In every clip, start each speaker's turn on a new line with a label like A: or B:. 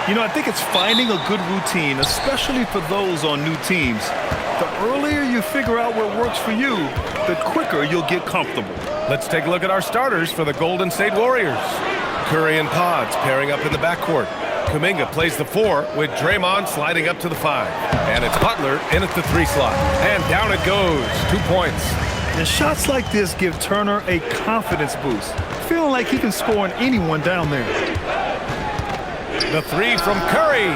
A: You know, I think it's finding a good routine, especially for those on new teams. The earlier you figure out what works for you, the quicker you'll get comfortable.
B: Let's take a look at our starters for the Golden State Warriors. Curry and Pods pairing up in the backcourt. Kuminga plays the 4 with Draymond sliding up to the 5. And it's Butler in at the 3 slot. And down it goes. 2 points.
A: And shots like this give Turner a confidence boost, feeling like he can score on anyone down there.
B: The 3 from Curry.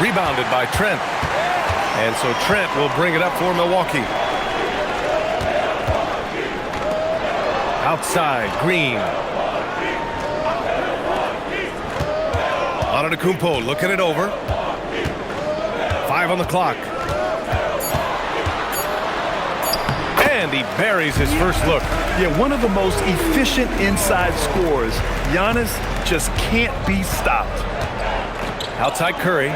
B: Rebounded by Trent. And so Trent will bring it up for Milwaukee. Outside, Green. Antetokounmpo looking it over. 5 on the clock. And he buries his first look.
A: Yeah, one of the most efficient inside scorers. Giannis just can't be stopped.
B: Outside Curry.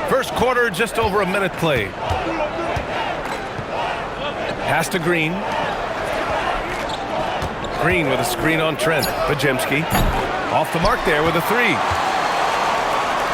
B: First quarter, just over a minute played. Pass to Green. Green with a screen on Trent. Pajemski off the mark there with a 3.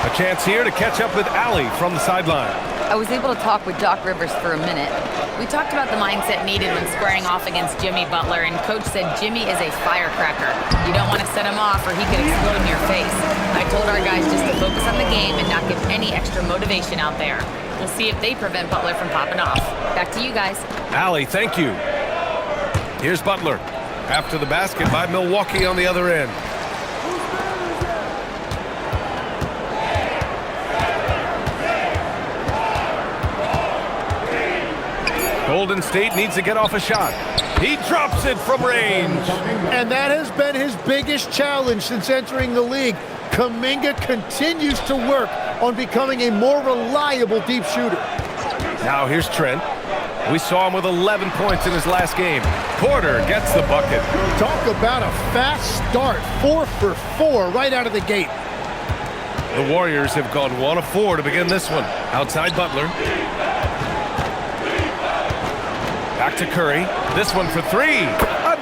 B: A chance here to catch up with Allie from the sideline.
C: I was able to talk with Doc Rivers for a minute. We talked about the mindset needed when squaring off against Jimmy Butler, and Coach said Jimmy is a firecracker. You don't want to set him off or he could explode in your face. I told our guys just to focus on the game and not give any extra motivation out there. We'll see if they prevent Butler from popping off. Back to you guys.
B: Allie, thank you. Here's Butler. After the basket by Milwaukee on the other end. Golden State needs to get off a shot. He drops it from range.
D: And that has been his biggest challenge since entering the league. Kuminga continues to work on becoming a more reliable deep shooter.
B: Now here's Trent. We saw him with 11 points in his last game. Porter gets the bucket.
D: Talk about a fast start. 4 for 4 right out of the gate.
B: The Warriors have gone 1 of 4 to begin this one. Outside Butler. Back to Curry. This one for 3.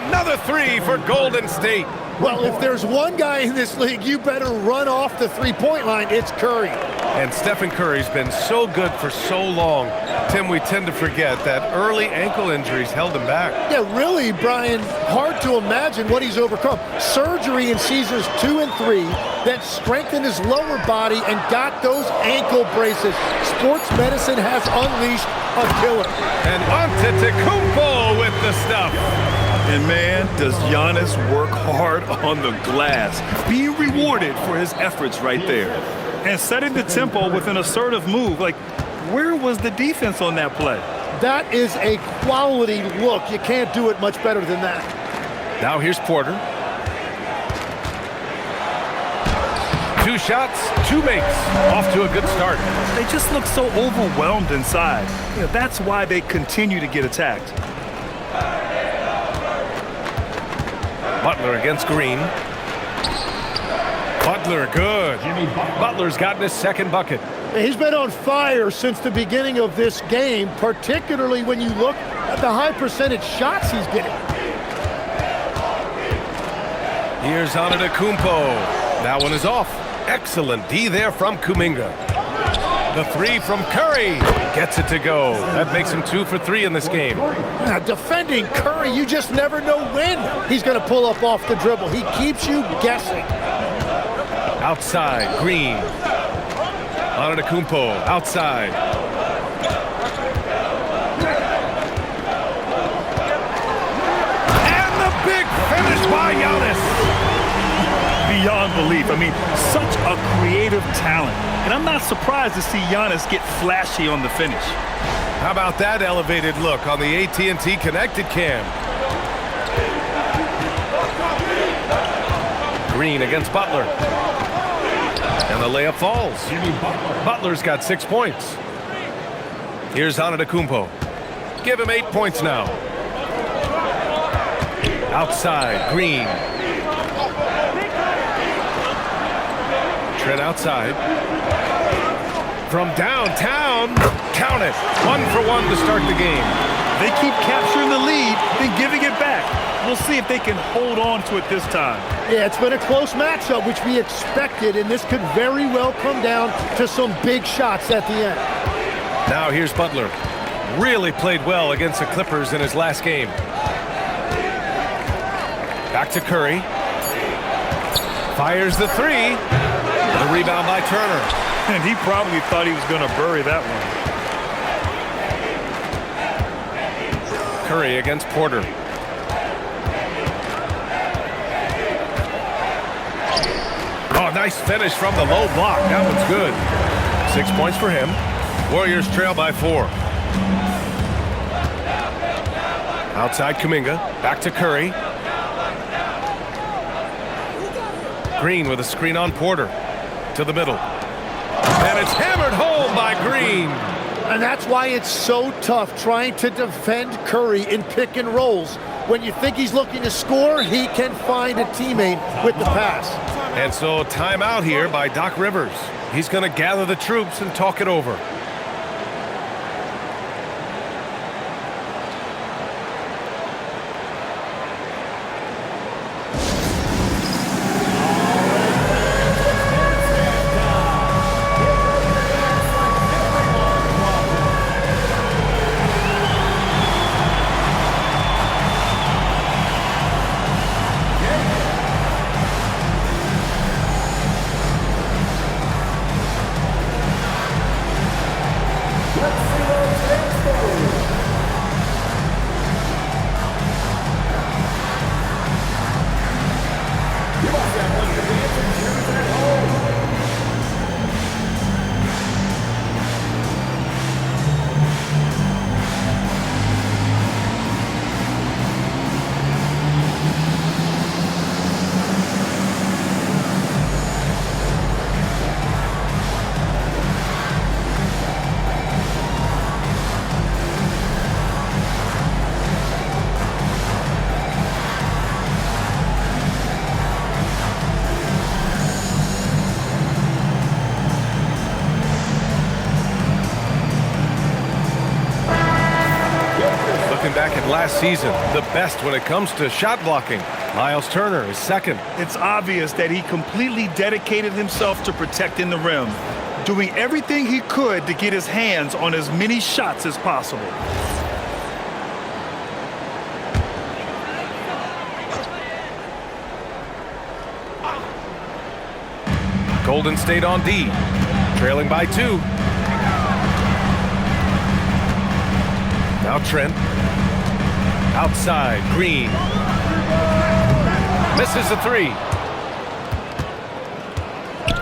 B: Another 3 for Golden State.
D: Well, if there's one guy in this league, you better run off the three-point line. It's Curry.
B: And Stephen Curry's been so good for so long. Tim, we tend to forget that early ankle injuries held him back.
D: Yeah, really, Brian, hard to imagine what he's overcome. Surgery in seasons 2 and 3 that strengthened his lower body and got those ankle braces. Sports medicine has unleashed a killer.
B: And Antetokounmpo with the stuff.
A: And man, does Giannis work hard on the glass. Being rewarded for his efforts right there. And setting the tempo with an assertive move. Like, where was the defense on that play?
D: That is a quality look. You can't do it much better than that.
B: Now here's Porter. 2 shots, 2 makes. Off to a good start.
A: They just look so overwhelmed inside. You know, that's why they continue to get attacked.
B: Butler against Green. Butler, good. Butler's gotten his second bucket.
D: He's been on fire since the beginning of this game, particularly when you look at the high percentage shots he's getting.
B: Here's Antetokounmpo. That one is off. Excellent D there from Kuminga. The 3 from Curry gets it to go. That makes him 2 for 3 in this game.
D: Now, defending Curry, you just never know when he's going to pull up off the dribble. He keeps you guessing.
B: Outside, Green. Antetokounmpo outside. And the big finish by Giannis.
A: Beyond belief. I mean, such a creative talent. And I'm not surprised to see Giannis get flashy on the finish.
B: How about that elevated look on the AT&T Connected Cam? Green against Butler. And the layup falls. Butler's got 6 points. Here's Antetokounmpo. Give him 8 points now. Outside, Green. Trent outside. From downtown, count it. 1 for 1 to start the game.
A: They keep capturing the lead, then giving it back. We'll see if they can hold on to it this time.
D: Yeah, it's been a close matchup, which we expected, and this could very well come down to some big shots at the end.
B: Now here's Butler. Really played well against the Clippers in his last game. Back to Curry. Fires the three. The rebound by Turner.
A: And he probably thought he was going to bury that one.
B: Curry against Porter. Oh, nice finish from the low block. That one's good. 6 points for him. Warriors trail by 4. Outside Kuminga. Back to Curry. Green with a screen on Porter. To the middle. And it's hammered home by Green.
D: And that's why it's so tough trying to defend Curry in pick and rolls. When you think he's looking to score, he can find a teammate with the pass.
B: And so timeout here by Doc Rivers. He's going to gather the troops and talk it over. Back at last season, the best when it comes to shot blocking. Miles Turner is second.
A: It's obvious that he completely dedicated himself to protecting the rim, doing everything he could to get his hands on as many shots as possible.
B: Golden State on D, trailing by 2. Now Trent. Outside, Green. Misses the 3.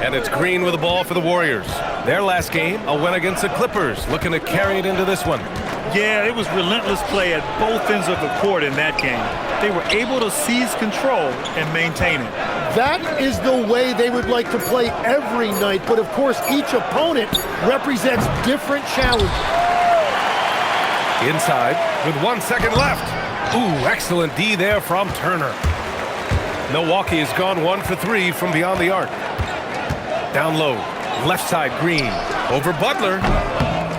B: And it's Green with the ball for the Warriors. Their last game, a win against the Clippers, looking to carry it into this one.
A: Yeah, it was relentless play at both ends of the court in that game. They were able to seize control and maintain it.
D: That is the way they would like to play every night, but of course each opponent represents different challenges.
B: Inside with 1 second left. Ooh, excellent D there from Turner. Milwaukee has gone 1 for 3 from beyond the arc. Down low, left side Green. Over Butler.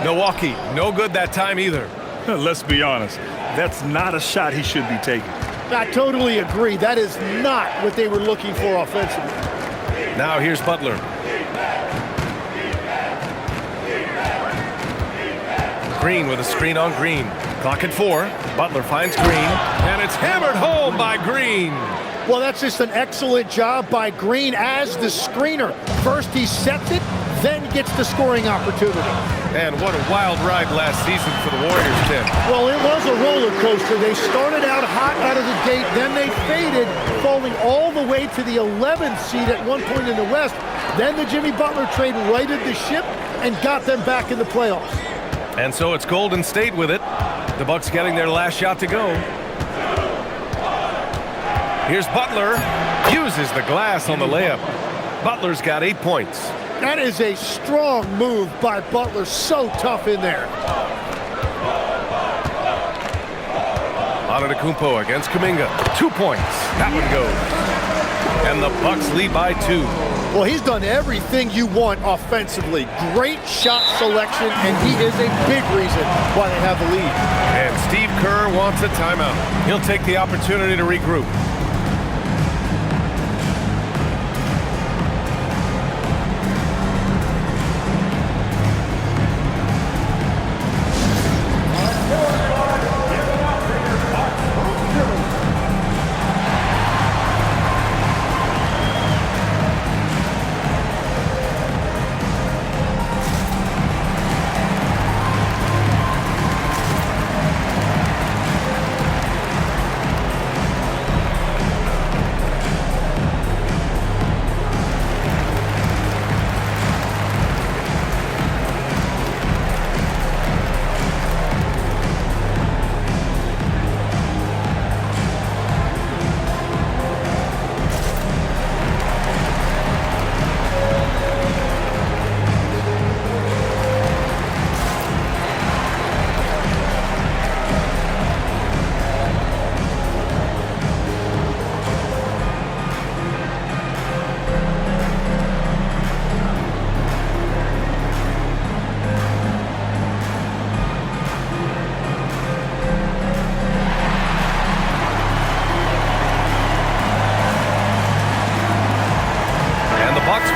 B: Milwaukee, no good that time either.
A: Let's be honest, that's not a shot he should be taking.
D: I totally agree. That is not what they were looking for offensively.
B: Now here's Butler. Green with a screen on Green. Clock at 4. Butler finds Green. And it's hammered home by Green.
D: Well, that's just an excellent job by Green as the screener. First he sets it, then gets the scoring opportunity.
B: And what a wild ride last season for the Warriors, Tim.
D: Well, it was a roller coaster. They started out hot out of the gate, then they faded, falling all the way to the 11th seed at one point in the West. Then the Jimmy Butler trade righted the ship and got them back in the playoffs.
B: And so it's Golden State with it. The Bucks getting their last shot to go. Here's Butler. Uses the glass on the layup. Butler's got 8 points.
D: That is a strong move by Butler. So tough in there.
B: Antetokounmpo against Kuminga. 2 points. That one goes. And the Bucks lead by 2.
D: Well, he's done everything you want offensively. Great shot selection, and he is a big reason why they have the lead.
B: And Steve Kerr wants a timeout. He'll take the opportunity to regroup.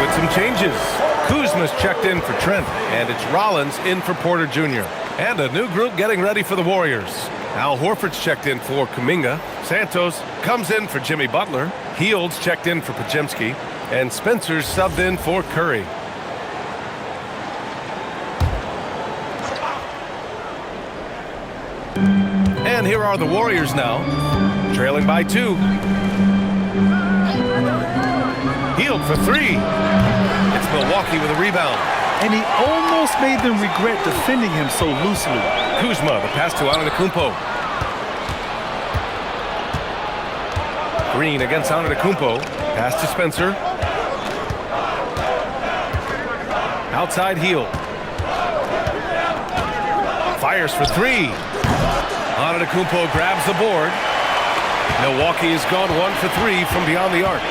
B: With some changes. Kuzma's checked in for Trent, and it's Rollins in for Porter Jr. And a new group getting ready for the Warriors. Al Horford's checked in for Kuminga. Santos comes in for Jimmy Butler. Hield's checked in for Podziemski. And Spencer's subbed in for Curry. And here are the Warriors now, trailing by 2. Hield for 3. It's Milwaukee with a rebound.
A: And he almost made them regret defending him so loosely.
B: Kuzma, the pass to Antetokounmpo. Green against Antetokounmpo. Pass to Spencer. Outside Hield. Fires for 3. Antetokounmpo grabs the board. Milwaukee has gone 1 for 3 from beyond the arc.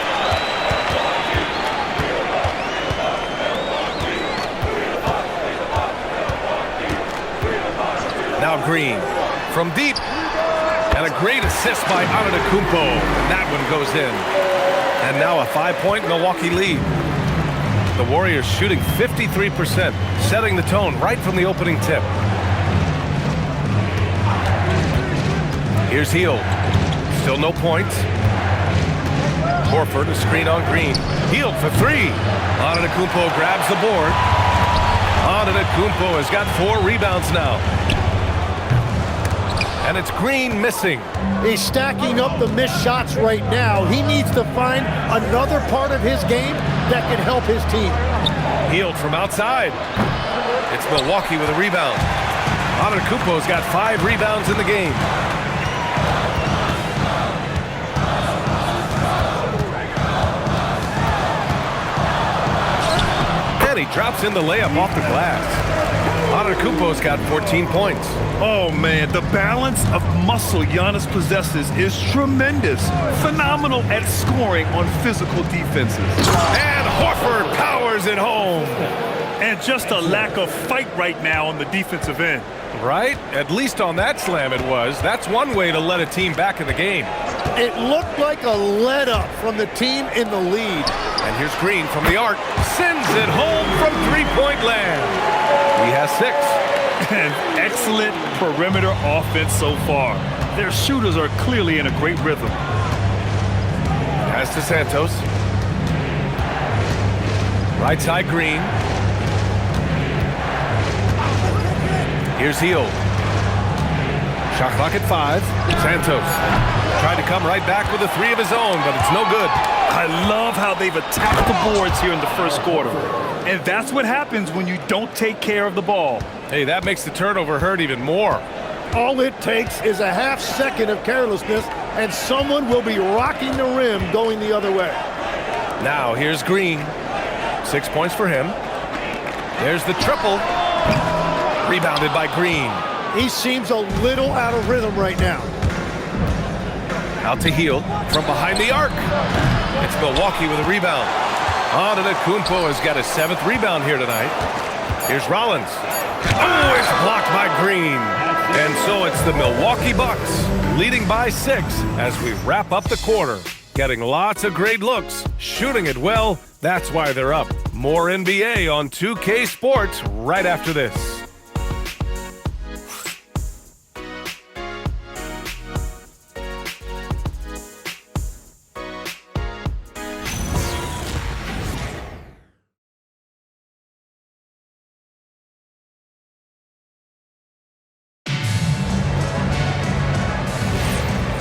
B: Now Green from deep, and a great assist by Antetokounmpo. That one goes in. And now a 5-point Milwaukee lead. The Warriors shooting 53%, setting the tone right from the opening tip. Here's Hield. Still no points. Horford, a screen on Green. Hield for 3. Antetokounmpo grabs the board. Antetokounmpo has got 4 rebounds now. And it's Green missing.
D: He's stacking up the missed shots right now. He needs to find another part of his game that can help his team.
B: Hield from outside. It's Milwaukee with a rebound. Antetokounmpo's got 5 rebounds in the game. And he drops in the layup off the glass. Antetokounmpo's got 14 points.
A: Oh, man, the balance of muscle Giannis possesses is tremendous. Phenomenal at scoring on physical defenses.
B: And Horford powers it home.
A: And just a lack of fight right now on the defensive end.
B: Right? At least on that slam it was. That's one way to let a team back in the game.
D: It looked like a let-up from the team in the lead.
B: And here's Green from the arc. Sends it home from three-point land. He has 6.
A: And excellent perimeter offense so far. Their shooters are clearly in a great rhythm.
B: Pass to Santos. Right side Green. Here's Hield. Shot clock at 5. Santos tried to come right back with a 3 of his own, but it's no good.
A: I love how they've attacked the boards here in the first quarter. And that's what happens when you don't take care of the ball.
B: Hey, that makes the turnover hurt even more.
D: All it takes is a half second of carelessness, and someone will be rocking the rim going the other way.
B: Now, here's Green. 6 points for him. There's the triple. Rebounded by Green.
D: He seems a little out of rhythm right now.
B: Out to Hield from behind the arc. It's Milwaukee with a rebound. Antetokounmpo has got his 7th rebound here tonight. Here's Rollins. Oh, it's blocked by Green. And so it's the Milwaukee Bucks leading by 6 as we wrap up the quarter. Getting lots of great looks, shooting it well. That's why they're up. More NBA on 2K Sports right after this.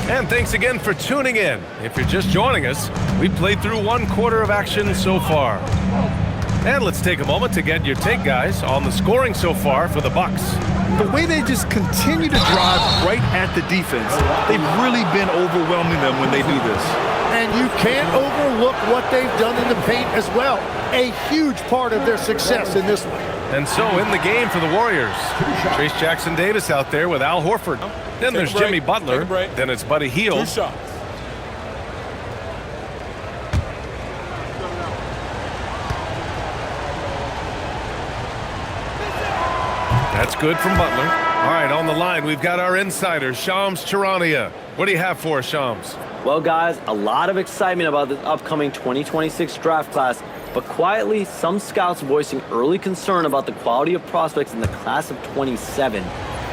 B: And thanks again for tuning in. If you're just joining us, we played through 1 quarter of action so far. And let's take a moment to get your take, guys, on the scoring so far for the Bucks.
A: The way they just continue to drive right at the defense, they've really been overwhelming them when they do this.
D: And you can't overlook what they've done in the paint as well. A huge part of their success in this one.
B: And so in the game for the Warriors, Trace Jackson-Davis out there with Al Horford. Then there's Jimmy Butler. Then it's Buddy Hield.
E: 2 shots.
B: That's good from Butler. All right, on the line, we've got our insider, Shams Charania. What do you have for us, Shams?
F: Well, guys, a lot of excitement about the upcoming 2026 draft class, but quietly, some scouts voicing early concern about the quality of prospects in the class of 27.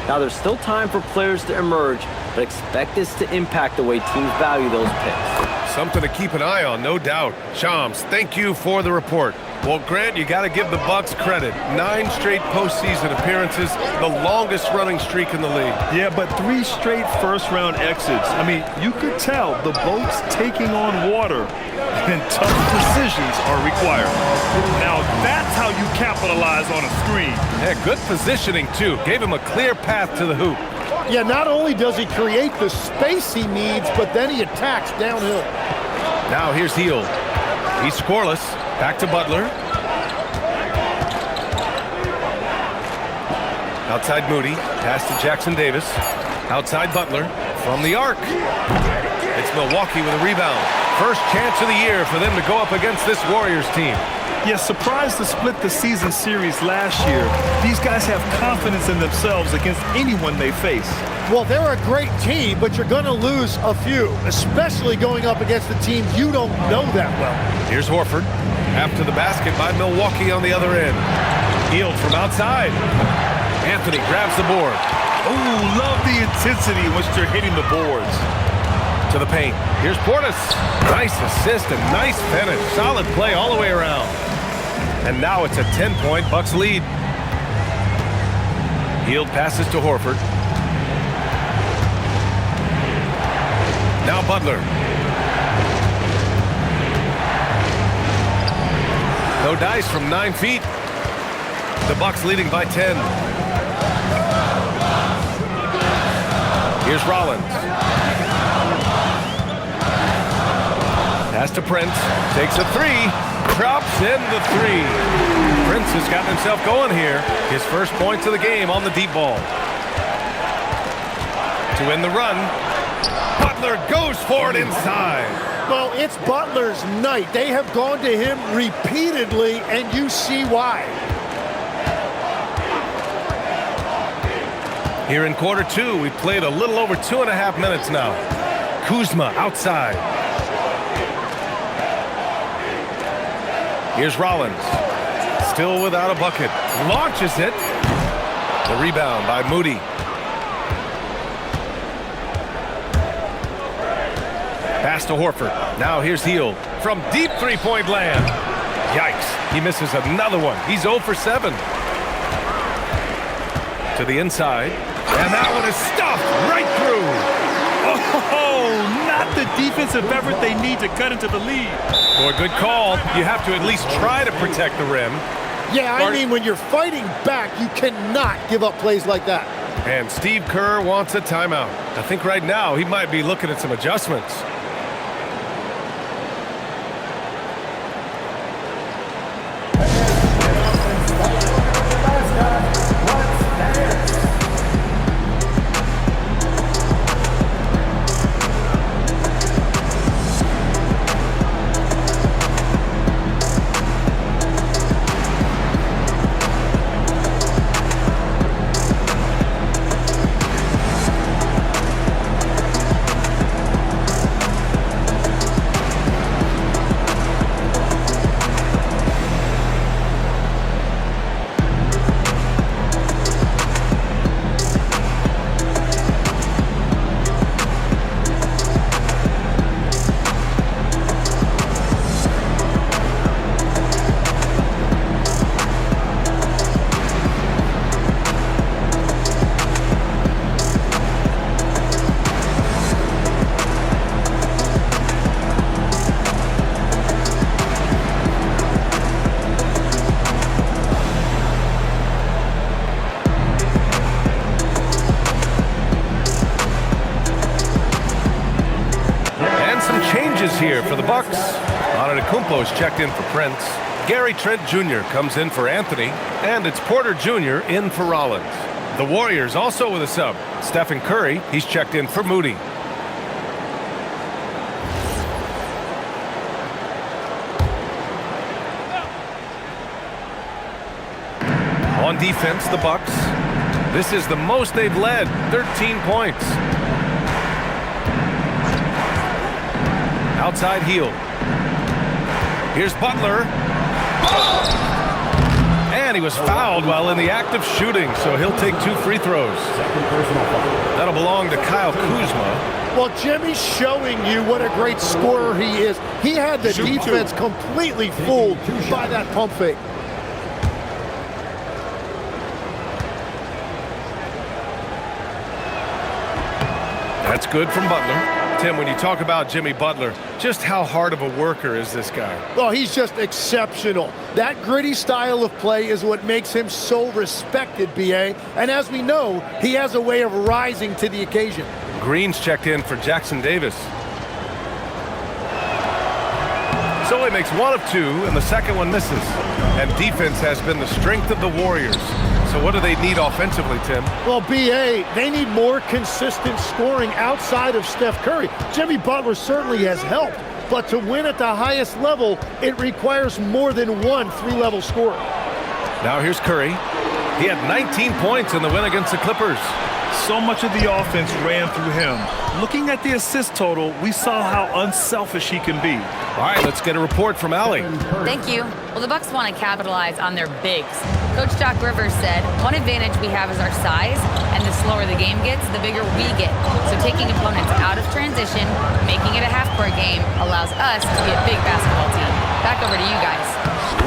F: Now, there's still time for players to emerge, but expect this to impact the way teams value those picks.
B: Something to keep an eye on, no doubt. Shams, thank you for the report. Well, Grant, you got to give the Bucks credit. 9 straight postseason appearances, the longest running streak in the league.
A: Yeah, but 3 straight first-round exits. I mean, you could tell the boat's taking on water, and tough decisions are required. Now, that's how you capitalize on a screen.
B: Yeah, good positioning, too. Gave him a clear path to the hoop.
D: Yeah, not only does he create the space he needs, but then he attacks downhill.
B: Now here's Hield. He's scoreless. Back to Butler. Outside Moody. Pass to Jackson-Davis. Outside Butler. From the arc. It's Milwaukee with a rebound. First chance of the year for them to go up against this Warriors team.
A: Yeah, surprised to split the season series last year. These guys have confidence in themselves against anyone they face.
D: Well, they're a great team, but you're going to lose a few, especially going up against a team you don't know that well.
B: Here's Horford. After the basket by Milwaukee on the other end. Hield from outside. Anthony grabs the board.
A: Ooh, love the intensity in which they're hitting the boards.
B: To the paint. Here's Portis. Nice assist and nice finish. Solid play all the way around. And now it's a 10-point Bucks lead. Hield passes to Horford. Now Butler. No dice from 9 feet. The Bucks leading by 10. Here's Rollins. Pass to Prince. Takes a 3. Drops in the 3. Prince has gotten himself going here. His first points of the game on the deep ball. To win the run. Butler goes for it inside.
D: Well, it's Butler's night. They have gone to him repeatedly, and you see why.
B: Here in quarter 2, we've played a little over 2.5 minutes now. Kuzma outside. Here's Rollins. Still without a bucket. Launches it. The rebound by Moody. Pass to Horford. Now here's Hield from deep three-point land. Yikes. He misses another one. He's 0 for 7. To the inside. And that one is stuffed right through.
A: Oh, not the defensive effort they need to cut into the lead.
B: Boy, good call. You have to at least try to protect the rim.
D: Yeah, I mean, when you're fighting back, you cannot give up plays like that.
B: And Steve Kerr wants a timeout. I think right now he might be looking at some adjustments. Bucks. Antetokounmpo's checked in for Prince. Gary Trent Jr. comes in for Anthony. And it's Porter Jr. in for Rollins. The Warriors also with a sub. Stephen Curry, he's checked in for Moody. On defense, the Bucks. This is the most they've led, 13 points. Outside heel. Here's Butler. And he was fouled while in the act of shooting, so he'll take 2 free throws. That'll belong to Kyle Kuzma.
D: Well, Jimmy's showing you what a great scorer he is. He had the defense completely fooled by that pump fake.
B: That's good from Butler. Tim, when you talk about Jimmy Butler, just how hard of a worker is this guy?
D: Well, he's just exceptional. That gritty style of play is what makes him so respected, B.A. And as we know, he has a way of rising to the occasion.
B: Green's checked in for Jackson Davis. So he makes 1 of 2, and the second one misses. And defense has been the strength of the Warriors. So what do they need offensively, Tim?
D: Well, B.A., they need more consistent scoring outside of Steph Curry. Jimmy Butler certainly has helped, but to win at the highest level, it requires more than one three-level scorer.
B: Now here's Curry. He had 19 points in the win against the Clippers.
A: So much of the offense ran through him. Looking at the assist total, we saw how unselfish he can be.
B: All right, let's get a report from Allie.
C: Thank you. Well, the Bucks want to capitalize on their bigs. Coach Doc Rivers said, one advantage we have is our size, and the slower the game gets, the bigger we get. So taking opponents out of transition, making it a half-court game, allows us to be a big basketball team. Back over to you guys.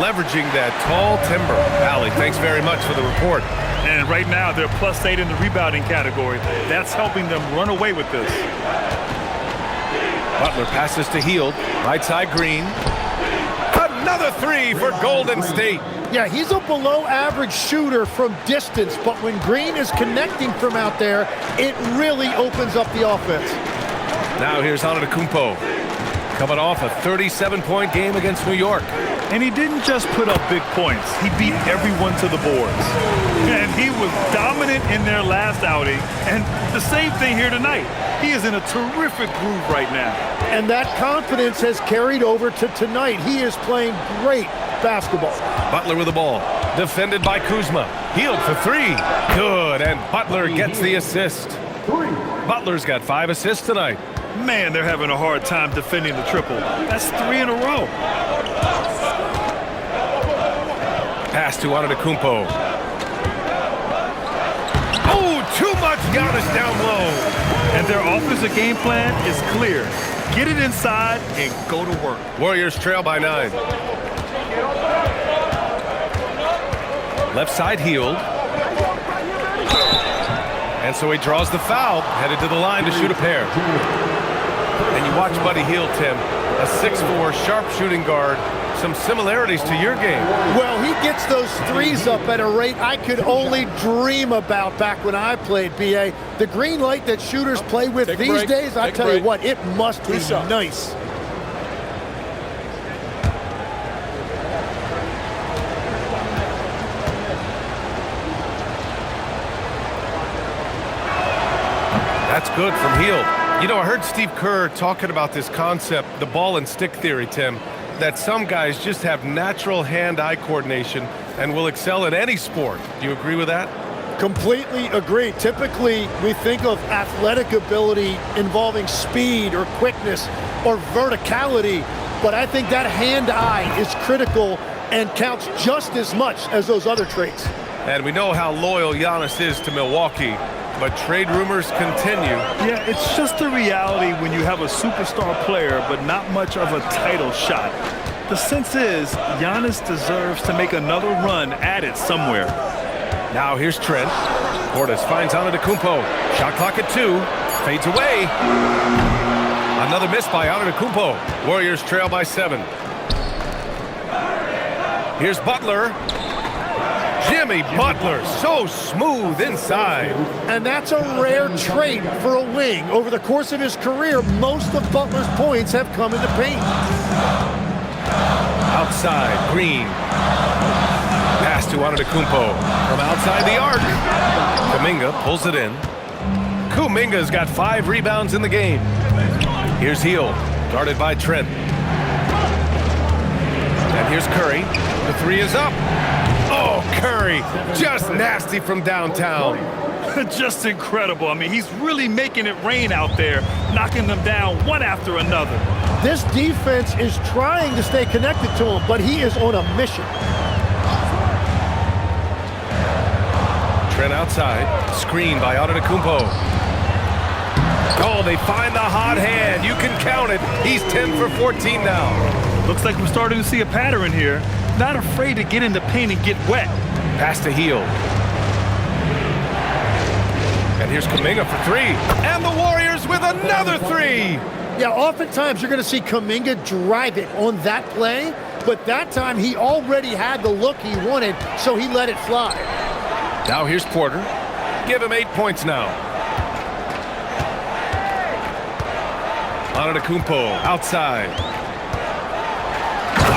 B: Leveraging that tall timber. Allie, thanks very much for the report.
A: And right now, they're +8 in the rebounding category. That's helping them run away with this.
B: Butler passes to Hield. Right side, Green. Another 3 for Golden State.
D: Yeah, he's a below-average shooter from distance, but when Green is connecting from out there, it really opens up the offense.
B: Now here's Antetokounmpo. Coming off a 37-point game against New York.
A: And he didn't just put up big points. He beat everyone to the boards. And he was dominant in their last outing. And the same thing here tonight. He is in a terrific groove right now. And
D: that confidence has carried over to tonight. He is playing great basketball.
B: Butler with the ball. Defended by Kuzma. Hield for 3. Good. And Butler gets the assist. Butler's got 5 assists tonight.
A: Man, they're having a hard time defending the triple. That's 3 in a row.
B: Pass to Antetokounmpo. Oh, too much Giannis down low.
A: And their offensive game plan is clear. Get it inside and go to work.
B: Warriors trail by 9. Left side Hield. And so he draws the foul, headed to the line to shoot a pair. And you watch Buddy Hield, Tim, a 6'4", sharp shooting guard. Some similarities to your game.
D: Well, he gets those threes up at a rate I could only dream about back when I played, B.A. The green light that shooters play with these days, I tell you what, it must be nice.
B: That's good from Hield. You know, I heard Steve Kerr talking about this concept, the ball and stick theory, Tim, that some guys just have natural hand-eye coordination and will excel in any sport. Do you agree with that?
D: Completely agree. Typically, we think of athletic ability involving speed or quickness or verticality, but I think that hand-eye is critical and counts just as much as those other traits.
B: And we know how loyal Giannis is to Milwaukee, but trade rumors continue.
A: Yeah, it's just the reality when you have a superstar player, but not much of a title shot. The sense is Giannis deserves to make another run at it somewhere.
B: Now here's Trent. Portis finds Antetokounmpo. Shot clock at 2. Fades away. Another miss by Antetokounmpo. Warriors trail by 7. Here's Butler. Jimmy Butler, so smooth inside.
D: And that's a rare trait for a wing. Over the course of his career, most of Butler's points have come in the paint.
B: Outside, Green. Pass to Antetokounmpo from outside the arc. Kuminga pulls it in. Kuminga's got 5 rebounds in the game. Here's Hield, guarded by Trent. And here's Curry. The 3 is up. Oh, Curry, just nasty from downtown.
A: Just incredible. I mean, he's really making it rain out there, knocking them down one after another.
D: This defense is trying to stay connected to him, but he is on a mission.
B: Trent outside, screen by Antetokounmpo. Oh, they find the hot hand. You can count it. He's 10 for 14 now.
A: Looks like we're starting to see a pattern here. Not afraid to get in the paint and get wet.
B: Pass to Hield. And here's Kuminga for 3. And the Warriors with another 3.
D: Yeah, oftentimes you're going to see Kuminga drive it on that play, but that time he already had the look he wanted, so he let it fly.
B: Now here's Porter. Give him 8 points now. Antetokounmpo outside.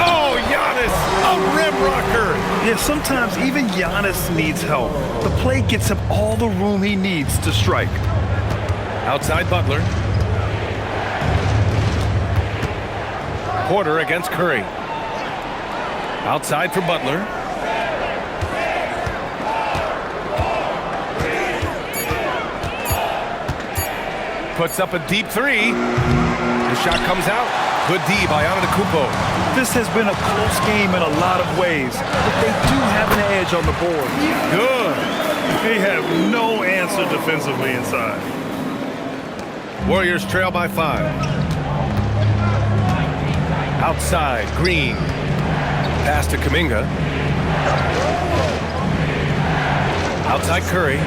B: Oh, Giannis, a rim rocker.
A: Yeah, sometimes even Giannis needs help. The play gets him all the room he needs to strike.
B: Outside Butler. Porter against Curry. Outside for Butler. Puts up a deep 3. The shot comes out. Good D by Antetokounmpo.
A: This has been a close game in a lot of ways, but they do have an edge on the board.
B: Good.
A: They have no answer defensively inside.
B: Warriors trail by 5. Outside, Green. Pass to Kuminga. Outside Curry.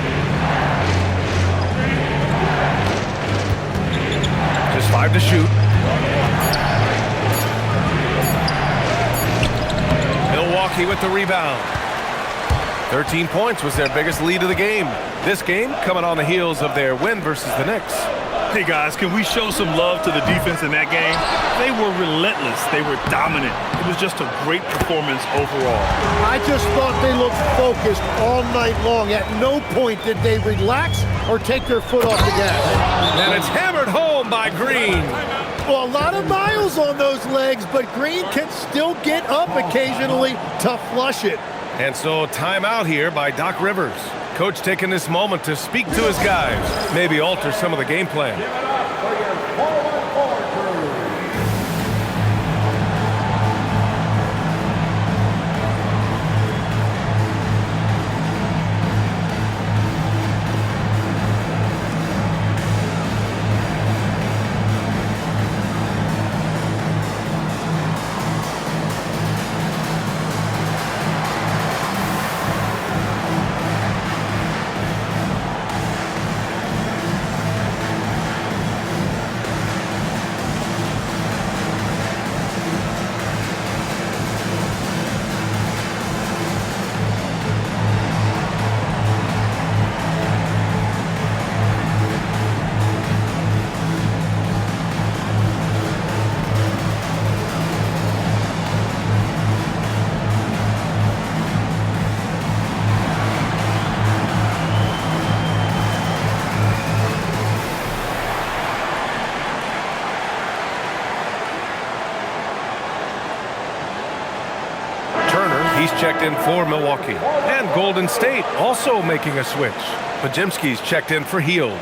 B: Just 5 to shoot. Milwaukee with the rebound. 13 points was their biggest lead of the game. This game coming on the heels of their win versus the Knicks.
A: Hey guys, can we show some love to the defense in that game? They were relentless. They were dominant. It was just a great performance overall.
D: I just thought they looked focused all night long. At no point did they relax or take their foot off the gas.
B: And it's hammered home by Green.
D: Well, a lot of miles on those legs, but Green can still get up occasionally to flush it.
B: And so timeout here by Doc Rivers. Coach taking this moment to speak to his guys, maybe alter some of the game plan. He's checked in for Milwaukee. And Golden State also making a switch. Podziemski's checked in for Hield.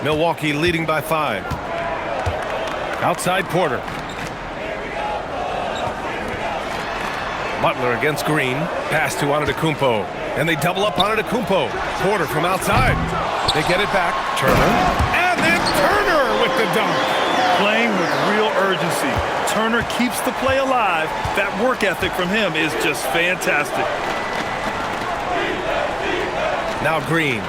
B: Milwaukee leading by 5. Outside Porter. Butler against Green. Pass to Antetokounmpo. And they double up Antetokounmpo. Porter from outside. They get it back. Turner. And then Turner with the dunk.
A: Playing with real urgency. Turner keeps the play alive. That work ethic from him is just fantastic.
B: Now Green.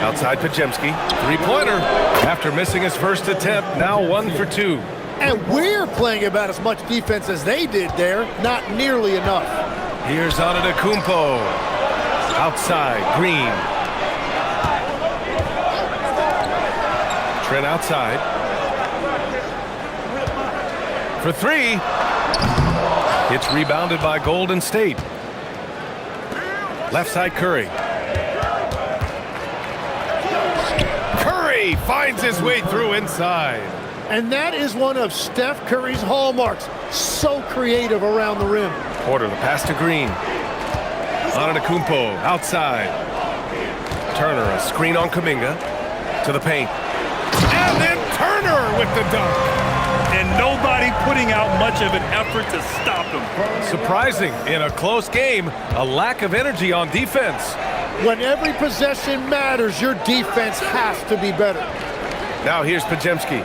B: Outside Podziemski. Three-pointer. After missing his first attempt, now 1 for 2.
D: And we're playing about as much defense as they did there. Not nearly enough.
B: Here's Antetokounmpo. Outside, Green. Trent outside. For three. It's rebounded by Golden State. Left side, Curry. Curry finds his way through inside.
D: And that is one of Steph Curry's hallmarks. So creative around the rim.
B: Porter, the pass to Green. Antetokounmpo outside. Turner, a screen on Kuminga. To the paint. And then Turner with the dunk.
A: And nobody putting out much of an effort to stop him.
B: Surprising in a close game, a lack of energy on defense.
D: When every possession matters, your defense has to be better.
B: Now here's Podziemski.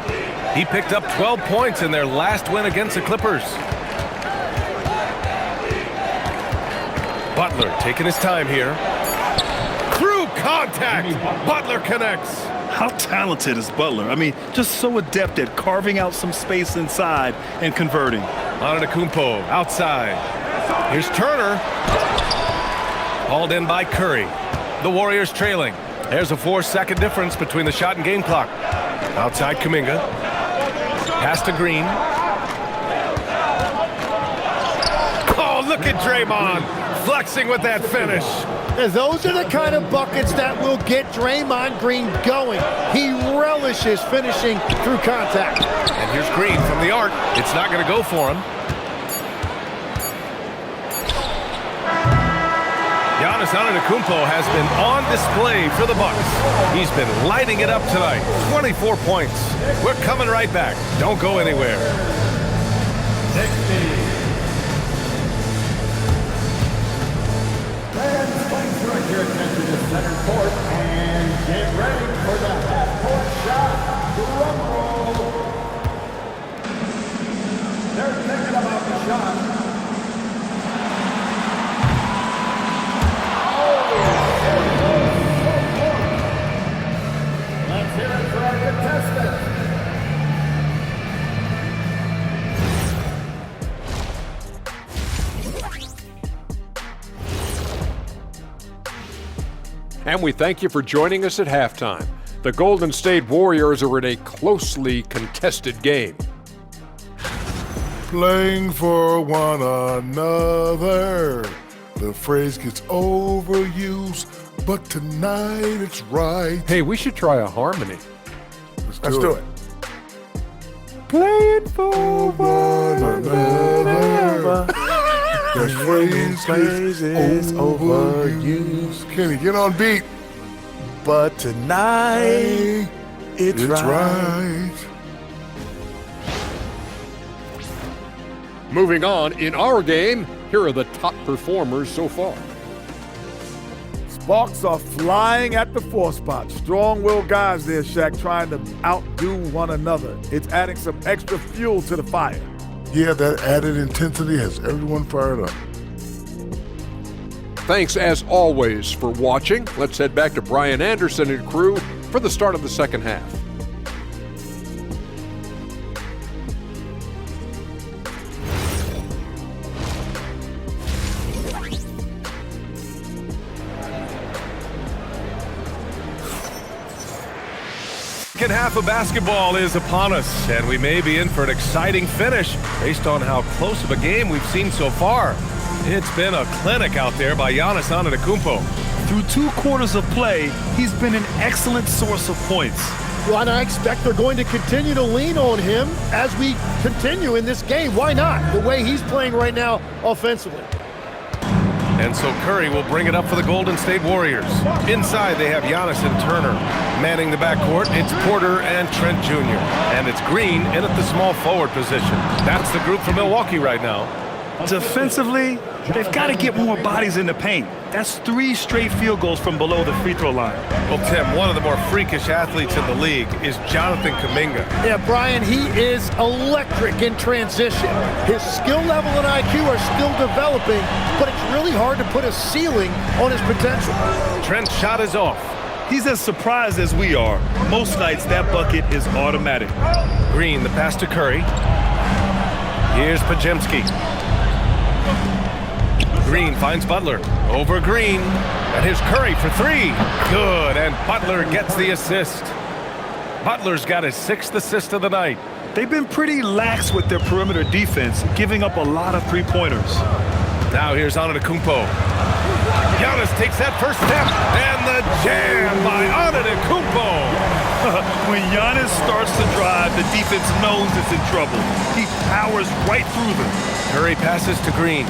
B: He picked up 12 points in their last win against the Clippers. Butler taking his time here. Through contact, Butler connects.
A: How talented is Butler? I mean, just so adept at carving out some space inside and converting.
B: Antetokounmpo outside. Here's Turner. Hauled in by Curry. The Warriors trailing. There's a 4-second difference between the shot and game clock. Outside Kuminga. Pass to Green. Oh, look at Draymond flexing with that finish.
D: And those are the kind of buckets that will get Draymond Green going. He relishes finishing through contact.
B: And here's Green from the arc. It's not going to go for him. Giannis Antetokounmpo has been on display for the Bucks. He's been lighting it up tonight. 24 points. We're coming right back. Don't go anywhere.
E: Your attention to center court and get ready for the half-court shot. Drum roll. They're thinking about the shot. Let's hear it for our contestants.
G: And we thank you for joining us at halftime. The Golden State Warriors are in a closely contested game.
H: Playing for one another. The phrase gets overused, but tonight it's right.
G: Hey, we should try a harmony.
H: Let's do it.
G: Playing for one
H: another. The phrase gets overused. Kenny, get on beat.
I: But tonight, it's right.
G: Moving on, in our game, here are the top performers so far.
I: Sparks are flying at the 4 spot. Strong-willed guys there, Shaq, trying to outdo one another. It's adding some extra fuel to the fire.
H: Yeah, that added intensity has everyone fired up.
G: Thanks, as always, for watching. Let's head back to Brian Anderson and crew for the start of the second half.
B: Second half of basketball is upon us, and we may be in for an exciting finish based on how close of a game we've seen so far. It's been a clinic out there by Giannis Antetokounmpo.
A: Through 2 quarters of play, he's been an excellent source of points.
D: Well, and I expect they're going to continue to lean on him as we continue in this game. Why not? The way he's playing right now offensively.
B: And so Curry will bring it up for the Golden State Warriors. Inside, they have Giannis and Turner. Manning the backcourt, it's Porter and Trent Jr. And it's Green in at the small forward position. That's the group from Milwaukee right now.
A: Defensively, they've got to get more bodies in the paint. That's 3 straight field goals from below the free throw line.
B: Well, Tim, one of the more freakish athletes in the league is Jonathan Kuminga.
D: Yeah, Brian, he is electric in transition. His skill level and IQ are still developing, but it's really hard to put a ceiling on his potential.
B: Trent's shot is off.
A: He's as surprised as we are. Most nights, that bucket is automatic.
B: Green, the pass to Curry. Here's Podziemski. Green finds Butler. Over Green. And here's Curry for three. Good, and Butler gets the assist. Butler's got his 6th assist of the night.
A: They've been pretty lax with their perimeter defense, giving up a lot of three-pointers.
B: Now here's Antetokounmpo. Giannis takes that first step, and the jam by Antetokounmpo.
A: When Giannis starts to drive, the defense knows it's in trouble. He powers right through them.
B: Curry passes to Green.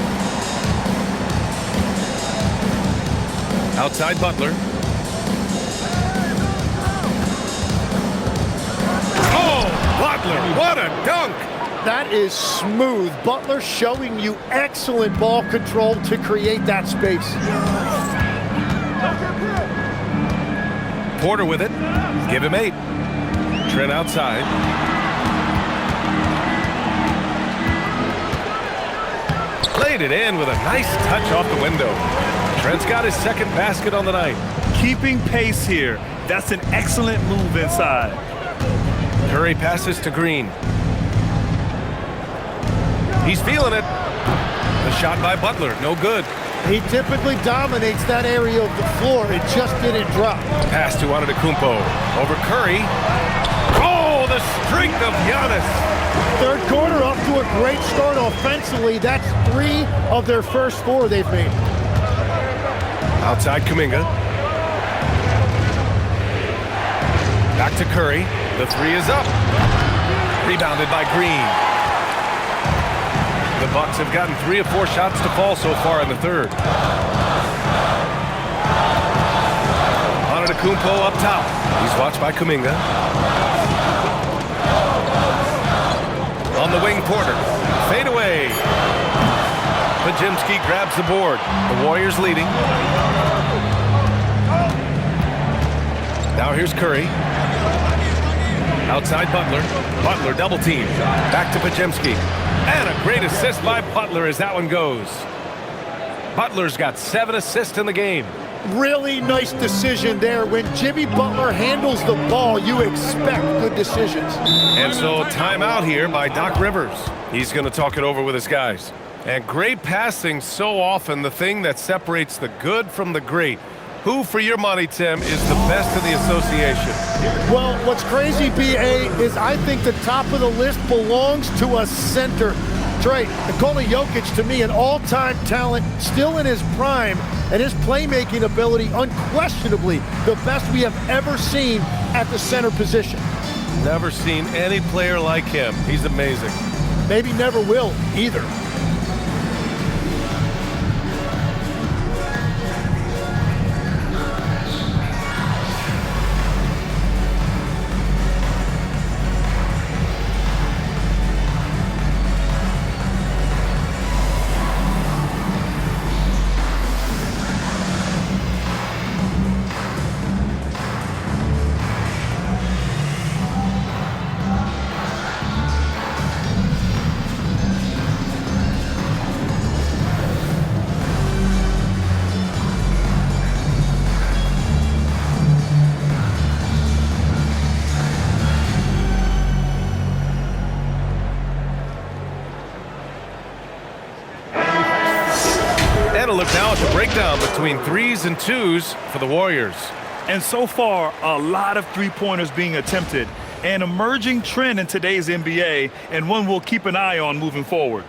B: Outside Butler. Oh, Butler, what a dunk!
D: That is smooth. Butler showing you excellent ball control to create that space.
B: Porter with it. Give him 8. Trent outside. Laid it in with a nice touch off the window. Trent's got his 2nd basket on the night.
A: Keeping pace here. That's an excellent move inside.
B: Curry passes to Green. He's feeling it. The shot by Butler, no good.
D: He typically dominates that area of the floor. It just didn't drop.
B: Pass to Antetokounmpo. Over Curry. Oh, the strength of Giannis.
D: Third quarter off to a great start offensively. That's 3 of their first 4 they've made.
B: Outside Kuminga. Back to Curry. The 3 is up. Rebounded by Green. The Bucks have gotten 3 of 4 shots to fall so far in the 3rd. Antetokounmpo up top. He's watched by Kuminga. On the wing, Porter. Fade away. Podziemski grabs the board. The Warriors leading. Now here's Curry. Outside Butler. Butler double team. Back to Podziemski. And a great assist by Butler as that one goes. Butler's got 7 assists in the game.
D: Really nice decision there. When Jimmy Butler handles the ball, you expect good decisions.
B: And so timeout here by Doc Rivers. He's going to talk it over with his guys. And great passing, so often the thing that separates the good from the great. Who, for your money, Tim, is the best in the association?
D: Well, what's crazy, B.A., is I think the top of the list belongs to a center. Trey, Nikola Jokic, to me, an all-time talent, still in his prime, and his playmaking ability, unquestionably, the best we have ever seen at the center position.
B: Never seen any player like him. He's amazing.
D: Maybe never will, either.
B: Look now at the breakdown between 3s and 2s for the Warriors.
A: And so far, a lot of three-pointers being attempted. An emerging trend in today's NBA, and one we'll keep an eye on moving forward.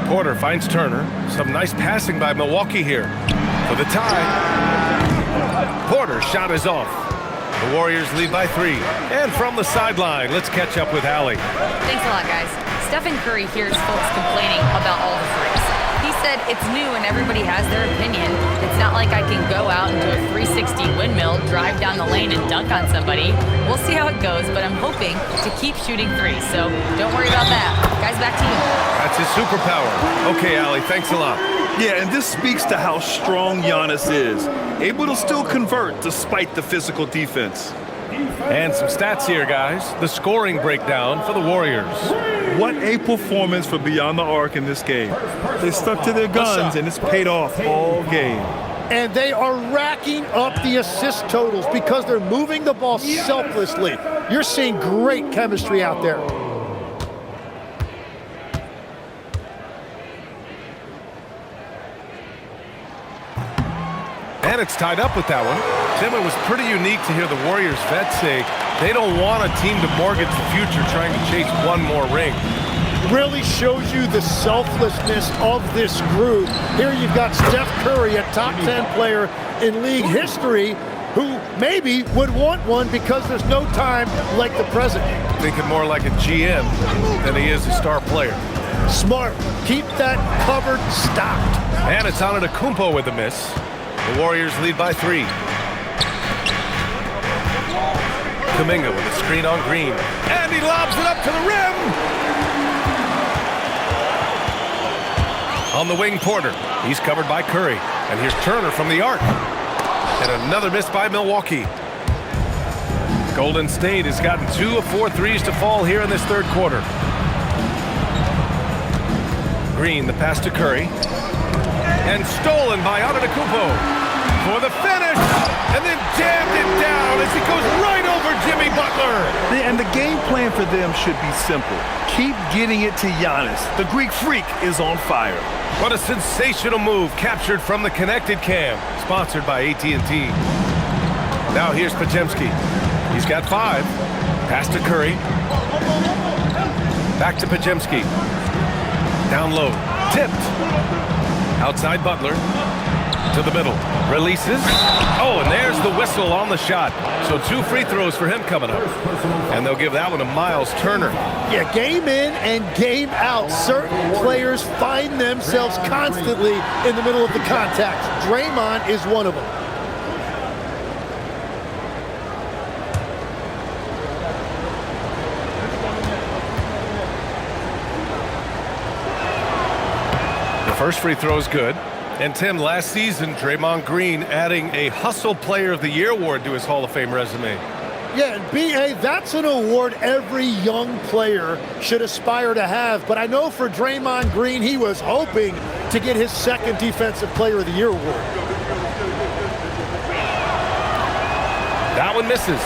B: Porter finds Turner. Some nice passing by Milwaukee here for the tie. Porter's shot is off. The Warriors lead by 3. And from the sideline, let's catch up with Allie.
C: Thanks a lot, guys. Stephen Curry hears folks complaining about all the threes. He said it's new and everybody has their opinion. It's not like I can go out and do a 360 windmill, drive down the lane, and dunk on somebody. We'll see how it goes, but I'm hoping to keep shooting threes, so don't worry about that. Guys, back to you.
B: That's his superpower. Okay, Allie, thanks a lot.
A: Yeah, and this speaks to how strong Giannis is. Able to still convert despite the physical defense.
B: And some stats here, guys. The scoring breakdown for the Warriors.
A: What a performance for Beyond the Arc in this game. They stuck to their guns, and it's paid off all game.
D: And they are racking up the assist totals because they're moving the ball selflessly. You're seeing great chemistry out there.
B: And it's tied up with that one. Tim, it was pretty unique to hear the Warriors vets say they don't want a team to mortgage the future trying to chase one more ring.
D: Really shows you the selflessness of this group. Here you've got Steph Curry, a top 10 player in league history, who maybe would want one because there's no time like the present.
B: Thinking more like a GM than he is a star player.
D: Smart. Keep that cupboard stocked.
B: And it's Antetokounmpo with a miss. The Warriors lead by 3. Kuminga with a screen on Green. And he lobs it up to the rim! On the wing, Porter. He's covered by Curry. And here's Turner from the arc. And another miss by Milwaukee. Golden State has gotten 2 of 4 threes to fall here in this third quarter. Green, the pass to Curry. And stolen by Antetokounmpo for the finish, and then jammed it down as he goes right over Jimmy Butler.
A: And the game plan for them should be simple. Keep getting it to Giannis. The Greek freak is on fire.
B: What a sensational move captured from the connected cam, sponsored by AT&T. Now here's Podziemski. He's got 5. Pass to Curry. Back to Podziemski. Down low. Tipped. Outside Butler. To the middle. Releases. Oh, and there's the whistle on the shot. So 2 free throws for him coming up. And they'll give that one to Miles Turner.
D: Yeah, game in and game out. Certain players find themselves constantly in the middle of the contact. Draymond is one of them.
B: The first free throw is good. And Tim, last season, Draymond Green adding a Hustle Player of the Year award to his Hall of Fame resume.
D: Yeah, and B.A., that's an award every young player should aspire to have. But I know for Draymond Green, he was hoping to get his 2nd Defensive Player of the Year award.
B: That one misses.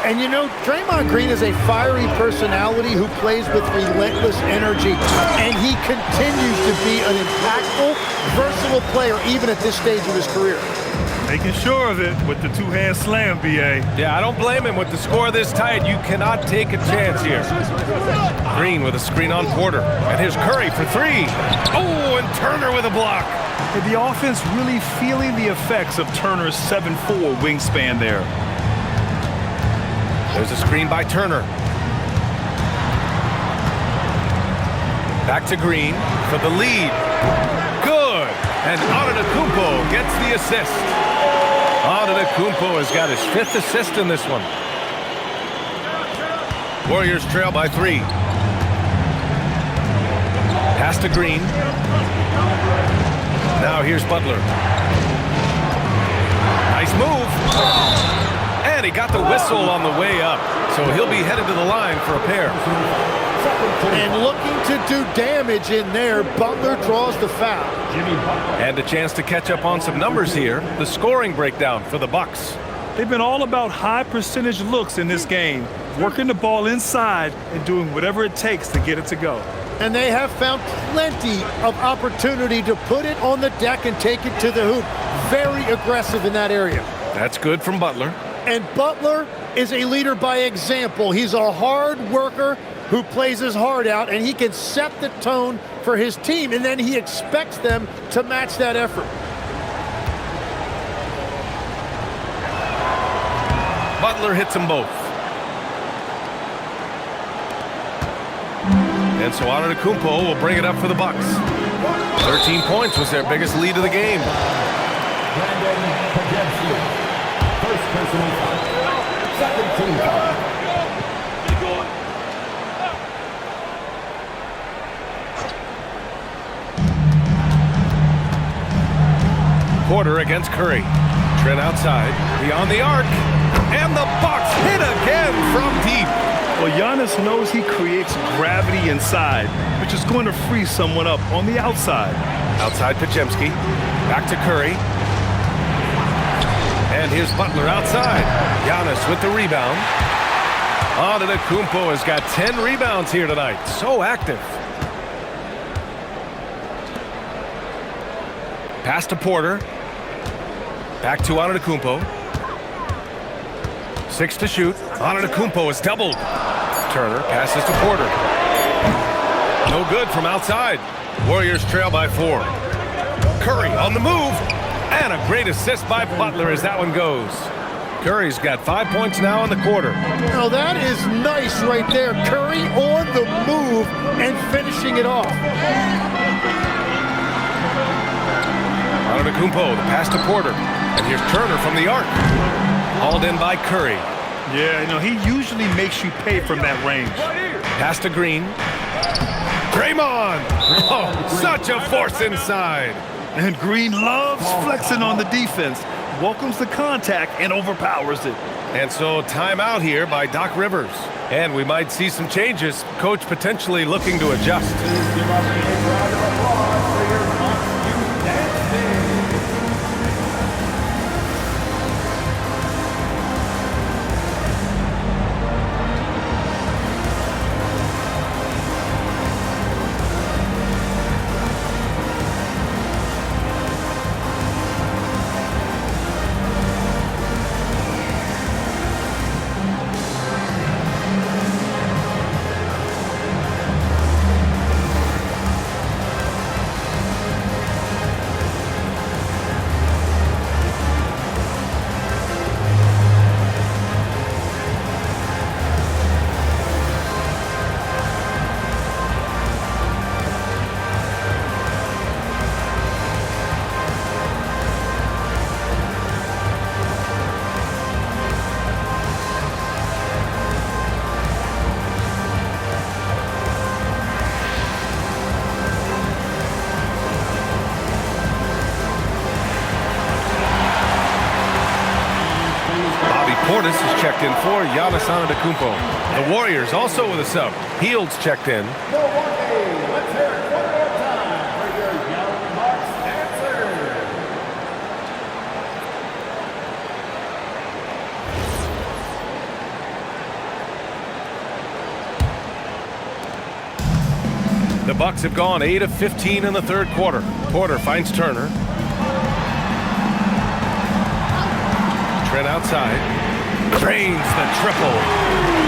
D: And you know, Draymond Green is a fiery personality who plays with relentless energy. And he continues to be an impactful, versatile player even at this stage of his career.
A: Making sure of it with the 2-hand slam, B.A.
B: Yeah, I don't blame him. With the score this tight, you cannot take a chance here. Green with a screen on Porter. And here's Curry for 3. Oh, and Turner with a block.
A: And the offense really feeling the effects of Turner's 7'4" wingspan there.
B: There's a screen by Turner. Back to Green for the lead. Good. And Antetokounmpo gets the assist. Antetokounmpo has got his 5th assist in this one. Warriors trail by 3. Pass to Green. Now here's Butler. Nice move. And he got the whistle on the way up. So he'll be headed to the line for a pair.
D: And looking to do damage in there, Butler draws the foul.
B: And a chance to catch up on some numbers here. The scoring breakdown for the Bucks.
A: They've been all about high percentage looks in this game, working the ball inside and doing whatever it takes to get it to go.
D: And they have found plenty of opportunity to put it on the deck and take it to the hoop. Very aggressive in that area.
B: That's good from Butler.
D: And Butler is a leader by example. He's a hard worker who plays his heart out, and he can set the tone for his team, and then he expects them to match that effort.
B: Butler hits them both. And so Antetokounmpo will bring it up for the Bucks. 13 points was their biggest lead of the game.
E: First personal foul. 2nd team foul.
B: Porter against Curry. Trent outside, beyond the arc, and the Bucks hit again from deep.
A: Well, Giannis knows he creates gravity inside, which is going to free someone up on the outside.
B: Outside Podziemski, back to Curry. And here's Butler outside. Giannis with the rebound. Antetokounmpo has got 10 rebounds here tonight. So active. Pass to Porter. Back to Antetokounmpo. 6 to shoot. Antetokounmpo is doubled. Turner passes to Porter. No good from outside. Warriors trail by 4. Curry on the move. And a great assist by Butler as that one goes. Curry's got 5 points now in the quarter.
D: Now that is nice right there. Curry on the move and finishing it off.
B: Antetokounmpo, the pass to Porter. And here's Turner from the arc. Hauled in by Curry.
A: Yeah, he usually makes you pay from that range.
B: Pass to Green. Draymond! Oh, such a force inside.
A: And Green loves flexing on the defense. Welcomes the contact and overpowers it.
B: And so timeout here by Doc Rivers. And we might see some changes. Coach potentially looking to adjust.
E: Please give up a round of applause for your must-use dancing.
B: Portis is checked in for Giannis Antetokounmpo. The Warriors also with a sub. Heald's checked in.
E: Milwaukee, let's hear it one more time for your Young Bucks dancer.
B: The Bucks have gone 8 of 15 in the third quarter. Porter finds Turner. Trent outside. Drains the triple.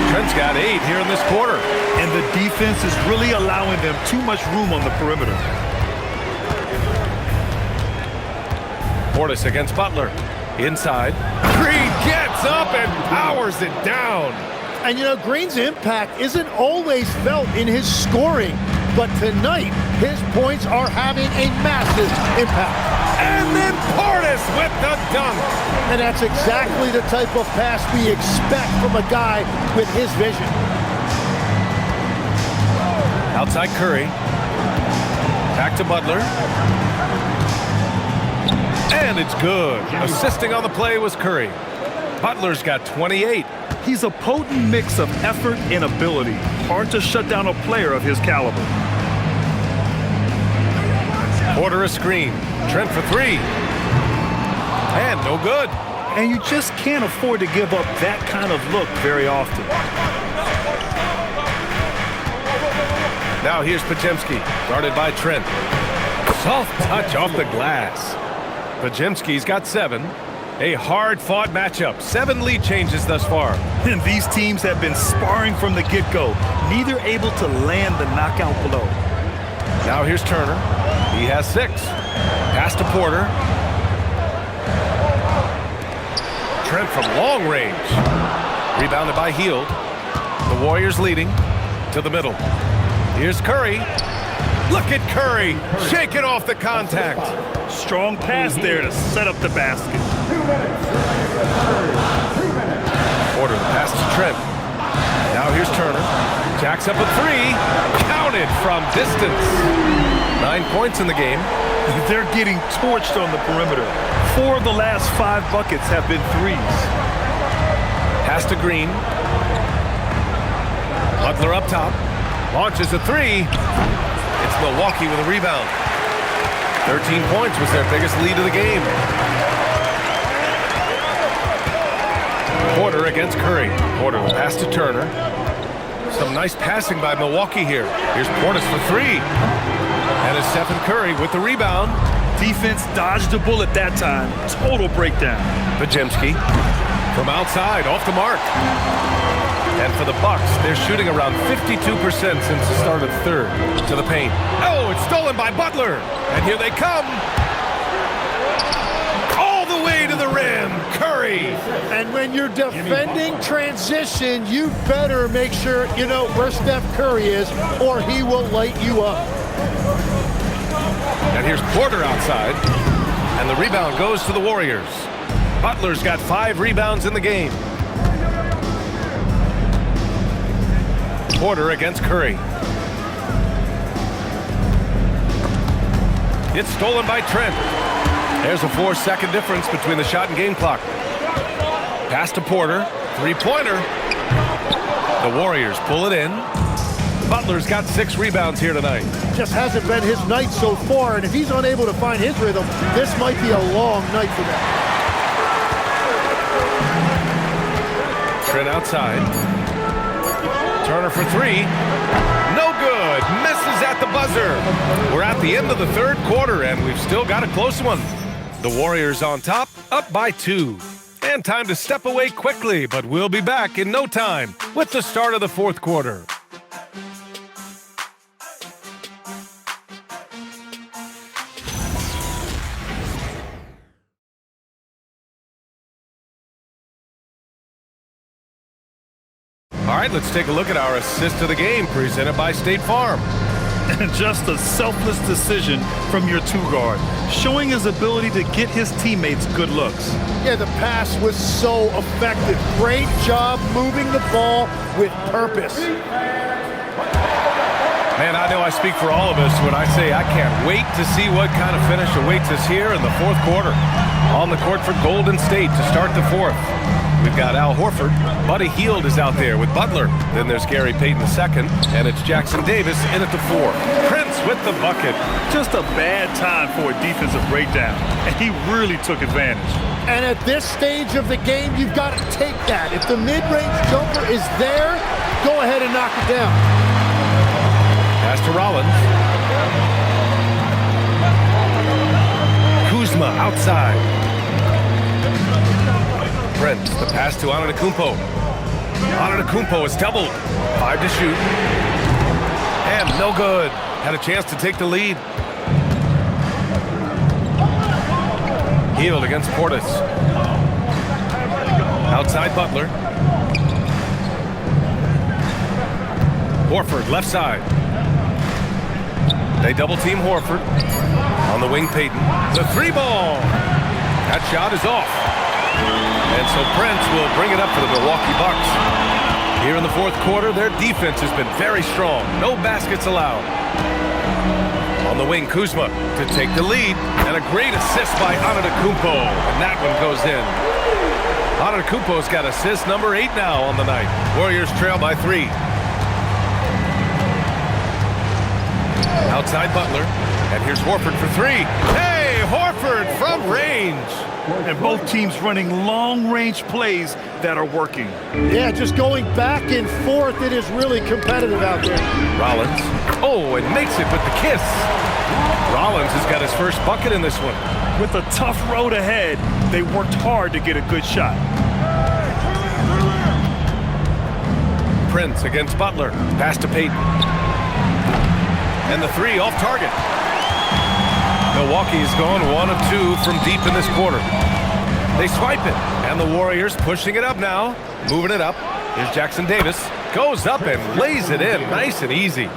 B: Trent's got 8 here in this quarter.
A: And the defense is really allowing them too much room on the perimeter.
B: Portis against Butler. Inside. Green gets up and powers it down.
D: And Green's impact isn't always felt in his scoring, but tonight his points are having a massive impact.
B: And then Portis with the dunk.
D: And that's exactly the type of pass we expect from a guy with his vision.
B: Outside Curry. Back to Butler. And it's good. Assisting on the play was Curry. Butler's got 28.
A: He's a potent mix of effort and ability. Hard to shut down a player of his caliber.
B: Porter a screen. Trent for 3. And no good.
A: And you just can't afford to give up that kind of look very often.
B: Now here's Podziemski, guarded by Trent. Soft touch off the glass. Podziemski's got 7. A hard-fought matchup. 7 lead changes thus far.
A: And these teams have been sparring from the get-go, neither able to land the knockout blow.
B: Now here's Turner. He has 6. Pass to Porter. Trent from long range. Rebounded by Hield. The Warriors leading to the middle. Here's Curry. Look at Curry shaking off the contact.
A: Strong pass there to set up the basket.
E: 2 minutes. 2 minutes.
B: Porter the pass to Trent. Now here's Turner. Jacks up a 3. Counted from distance. 9 points in the game.
A: They're getting torched on the perimeter. 4 of the last 5 buckets have been threes.
B: Pass to Green. Butler up top. Launches a 3. It's Milwaukee with a rebound. 13 points was their biggest lead of the game. Porter against Curry. Porter will pass to Turner. Some nice passing by Milwaukee here. Here's Portis for three. And it's Stephen Curry with the rebound.
A: Defense dodged a bullet that time. Total breakdown.
B: Pajemski from outside, off the mark. And for the Bucks, they're shooting around 52% since the start of the third. To the paint. Oh, it's stolen by Butler. And here they come. All the way to the rim. Curry.
D: And when you're defending transition, you better make sure you know where Steph Curry is, or he will light you up.
B: And here's Porter outside. And the rebound goes to the Warriors. Butler's got 5 rebounds in the game. Porter against Curry. It's stolen by Trent. There's a 4-second difference between the shot and game clock. Pass to Porter. Three-pointer. The Warriors pull it in. Butler's got 6 rebounds here tonight.
D: Just hasn't been his night so far, and if he's unable to find his rhythm, this might be a long night for them.
B: Trent outside. Turner for three. No good. Misses at the buzzer. We're at the end of the third quarter, and we've still got a close one. The Warriors on top, up by 2. And time to step away quickly, but we'll be back in no time with the start of the fourth quarter. All right, let's take a look at our assist of the game presented by State Farm.
A: And just a selfless decision from your two-guard, showing his ability to get his teammates good looks.
D: Yeah, the pass was so effective. Great job moving the ball with purpose.
B: Man, I know I speak for all of us when I say I can't wait to see what kind of finish awaits us here in the fourth quarter. On the court for Golden State to start the fourth. We've got Al Horford. Buddy Hield is out there with Butler. Then there's Gary Payton II, and it's Jackson Davis in at the 4. Prince with the bucket.
A: Just a bad time for a defensive breakdown, and he really took advantage.
D: And at this stage of the game, you've got to take that. If the mid-range jumper is there, go ahead and knock it down.
B: Pass to Rollins. Kuzma outside. Prince, the pass to Antetokounmpo. Antetokounmpo is doubled. 5 to shoot. And no good. Had a chance to take the lead. Hield against Portis. Outside Butler. Horford, left side. They double team Horford. On the wing, Payton. The 3-ball. That shot is off. And so Prince will bring it up for the Milwaukee Bucks. Here in the fourth quarter, their defense has been very strong. No baskets allowed. On the wing, Kuzma to take the lead. And a great assist by Antetokounmpo. And that one goes in. Antetokounmpo's got assist number 8 now on the night. Warriors trail by 3. Outside Butler. And here's Horford for 3. Hey, Horford from range.
A: And both teams running long-range plays that are working.
D: Yeah, just going back and forth. It is really competitive out there.
B: Rollins. Oh, and makes it with the kiss. Rollins has got his first bucket in this one.
A: With a tough road ahead, they worked hard to get a good shot.
B: Prince against Butler. Pass to Payton. And the 3 off target. Milwaukee's gone 1 of 2 from deep in this quarter. They swipe it, and the Warriors pushing it up now, moving it up. Here's Jackson Davis, goes up and lays it in, nice and easy.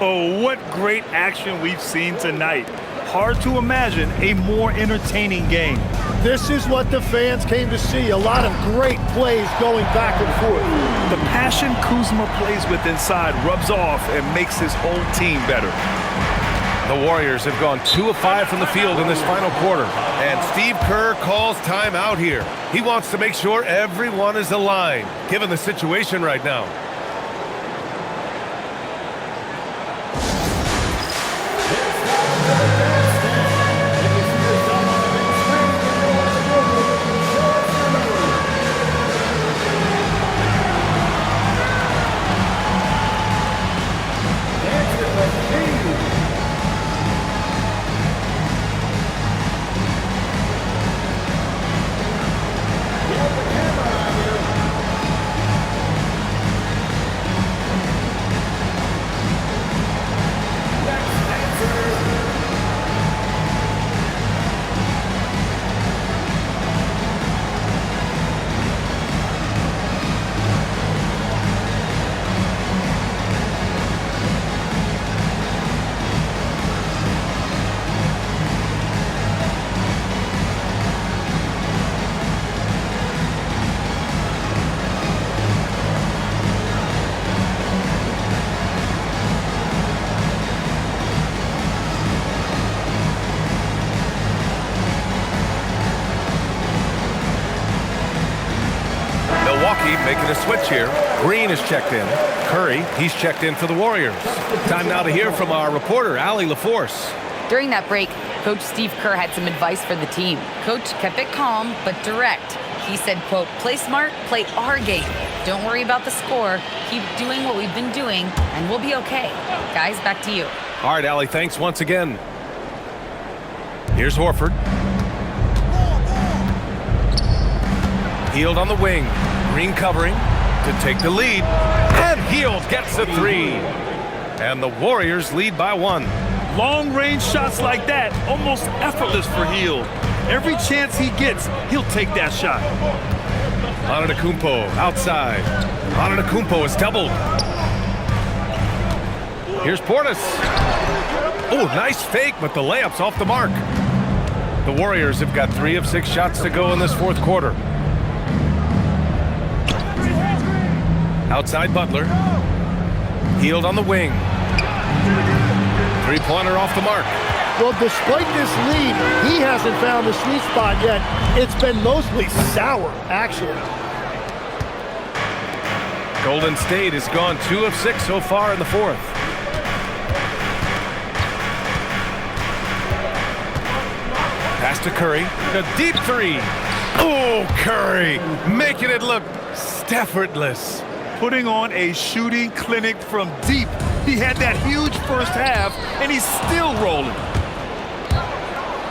A: Oh, what great action we've seen tonight. Hard to imagine a more entertaining game.
D: This is what the fans came to see. A lot of great plays going back and forth.
A: The passion Kuzma plays with inside rubs off and makes his whole team better.
B: The Warriors have gone 2 of 5 from the field in this final quarter. And Steve Kerr calls timeout here. He wants to make sure everyone is aligned, given the situation right now. making a switch here. Green is checked in. Curry, he's checked in for the Warriors. Time now to hear from our reporter, Allie LaForce.
C: During that break, Coach Steve Kerr had some advice for the team. Coach kept it calm but direct. He said, quote, play smart, play our game. Don't worry about the score. Keep doing what we've been doing, and we'll be okay. Guys, back to you.
B: All right, Allie, thanks once again. Here's Horford. Hield on the wing. Green covering to take the lead. And Hield gets the three. And the Warriors lead by 1.
A: Long-range shots like that, almost effortless for Hield. Every chance he gets, he'll take that shot.
B: Antetokounmpo outside. Antetokounmpo is doubled. Here's Portis. Oh, nice fake, but the layup's off the mark. The Warriors have got 3 of 6 shots to go in this fourth quarter. Outside Butler. Hield on the wing. Three-pointer off the mark.
D: Well, despite this lead, he hasn't found the sweet spot yet. It's been mostly sour, actually.
B: Golden State has gone 2 of 6 so far in the fourth. Pass to Curry. A deep three. Oh, Curry making it look effortless.
A: Putting on a shooting clinic from deep. He had that huge first half, and he's still rolling.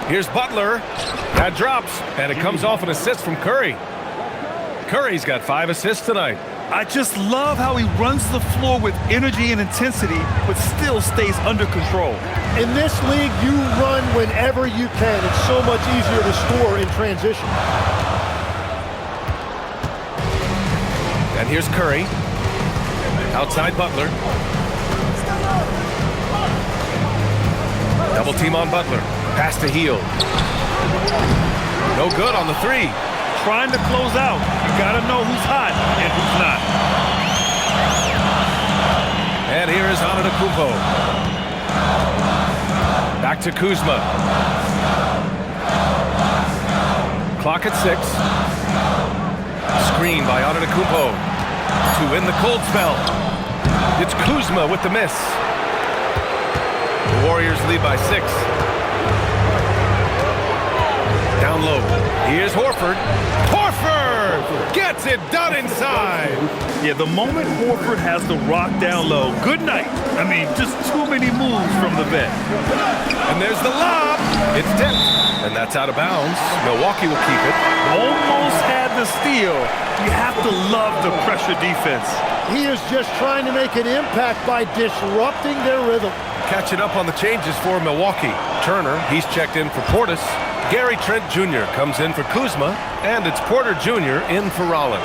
B: Here's Butler. That drops, and it comes off an assist from Curry. Curry's got 5 assists tonight.
A: I just love how he runs the floor with energy and intensity, but still stays under control.
D: In this league, you run whenever you can. It's so much easier to score in transition.
B: And here's Curry. Outside Butler. Double team on Butler. Pass to Hield. No good on the three.
A: Trying to close out. You gotta know who's hot and who's not.
B: And here is Antetokounmpo. Back to Kuzma. Clock at 6. Screen by Antetokounmpo to win the cold spell. It's Kuzma with the miss. The Warriors lead by 6. Down low. Here's Horford. Horford gets it done inside.
A: Yeah, the moment Horford has the rock down low, good night. I mean, just too many moves from the vet.
B: And there's the lob. It's tipped. And that's out of bounds. Milwaukee will keep it.
A: Almost had the steal. You have to love the pressure defense.
D: He is just trying to make an impact by disrupting their rhythm.
B: Catching up on the changes for Milwaukee. Turner, he's checked in for Portis. Gary Trent Jr. comes in for Kuzma. And it's Porter Jr. in for Rollins.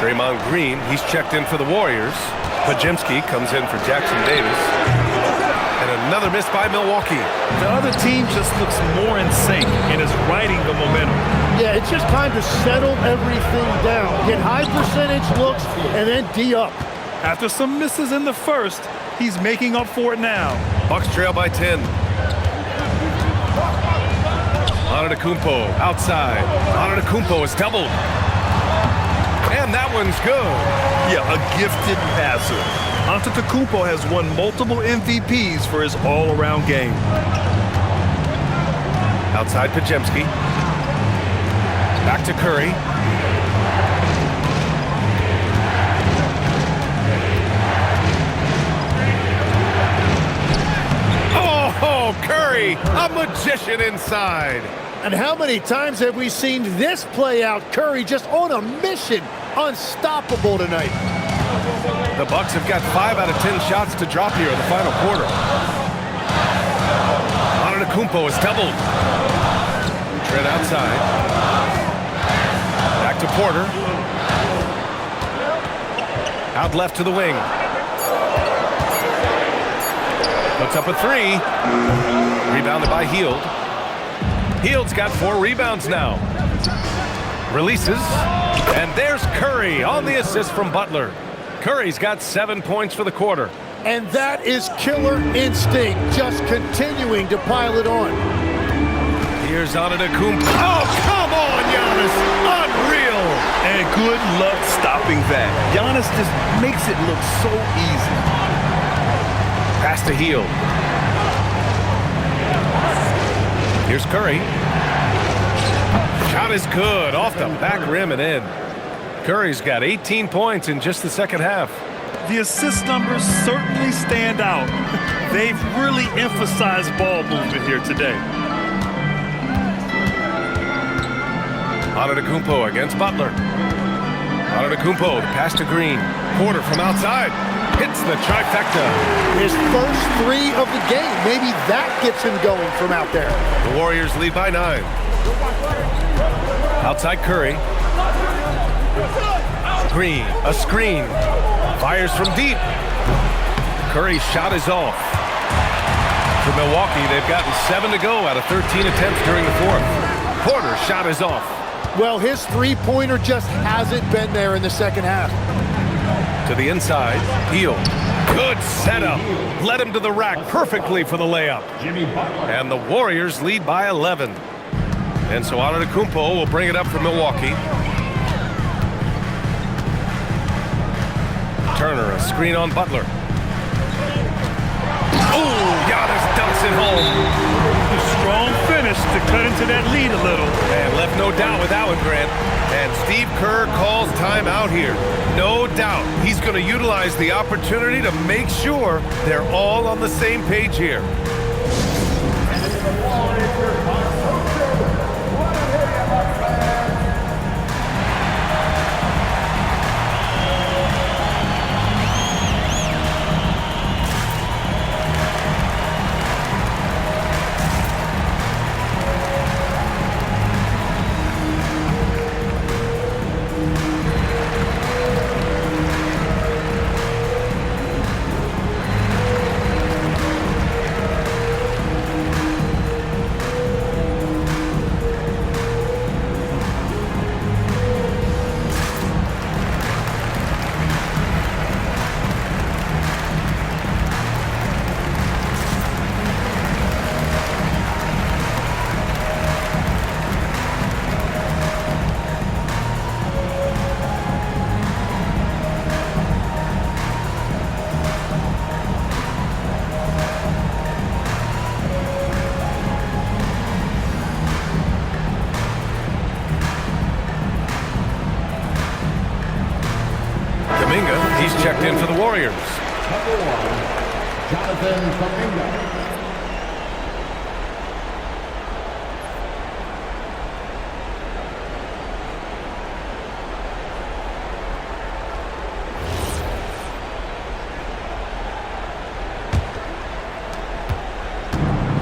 B: Draymond Green, he's checked in for the Warriors. Pajemski comes in for Jackson Davis. And another miss by Milwaukee.
A: The other team just looks more in sync and is riding the momentum.
D: Yeah, it's just time to settle everything down. Get high percentage looks and then D up.
A: After some misses in the first, he's making up for it now.
B: Bucks trail by 10. Antetokounmpo outside. Antetokounmpo is doubled. And that one's good.
A: Yeah, a gifted passer. Antetokounmpo has won multiple MVPs for his all-around game.
B: Outside Pajemski. Back to Curry. Oh, Curry, a magician inside.
D: And how many times have we seen this play out? Curry just on a mission. Unstoppable tonight.
B: The Bucks have got 5 out of 10 shots to drop here in the final quarter. Antetokounmpo is doubled. Trent outside. Back to Porter. Out left to the wing. Puts up a 3. Rebounded by Hield. Hield's got 4 rebounds now. Releases. And there's Curry on the assist from Butler. Curry's got 7 points for the quarter.
D: And that is killer instinct, just continuing to pile it on.
B: Here's Antetokounmpo. Oh, come on, Giannis. Unreal.
A: And good luck stopping that. Giannis just makes it look so easy.
B: Pass to Hield. Here's Curry. Shot is good. Off the back rim and in. Curry's got 18 points in just the second half.
A: The assist numbers certainly stand out. They've really emphasized ball movement here today.
B: Antetokounmpo against Butler. Antetokounmpo, the pass to Green. Porter from outside. Hits the trifecta.
D: His first 3 of the game. Maybe that gets him going from out there.
B: The Warriors lead by 9. Outside Curry. Green, a screen. Fires from deep. Curry's shot is off. For Milwaukee, they've gotten 7 to go out of 13 attempts during the fourth. Porter's shot is off.
D: Well, his three-pointer just hasn't been there in the second half.
B: To the inside, Hield. Good setup. Led him to the rack perfectly for the layup. And the Warriors lead by 11. And so Antetokounmpo will bring it up for Milwaukee. Turner, a screen on Butler. Ooh, Giannis dunks it home.
A: A strong finish to cut into that lead a little.
B: And left no doubt with that one, Grant. And Steve Kerr calls timeout here. No doubt he's going to utilize the opportunity to make sure they're all on the same page here. He's checked in for the Warriors.
E: Number 1, Jonathan Kuminga.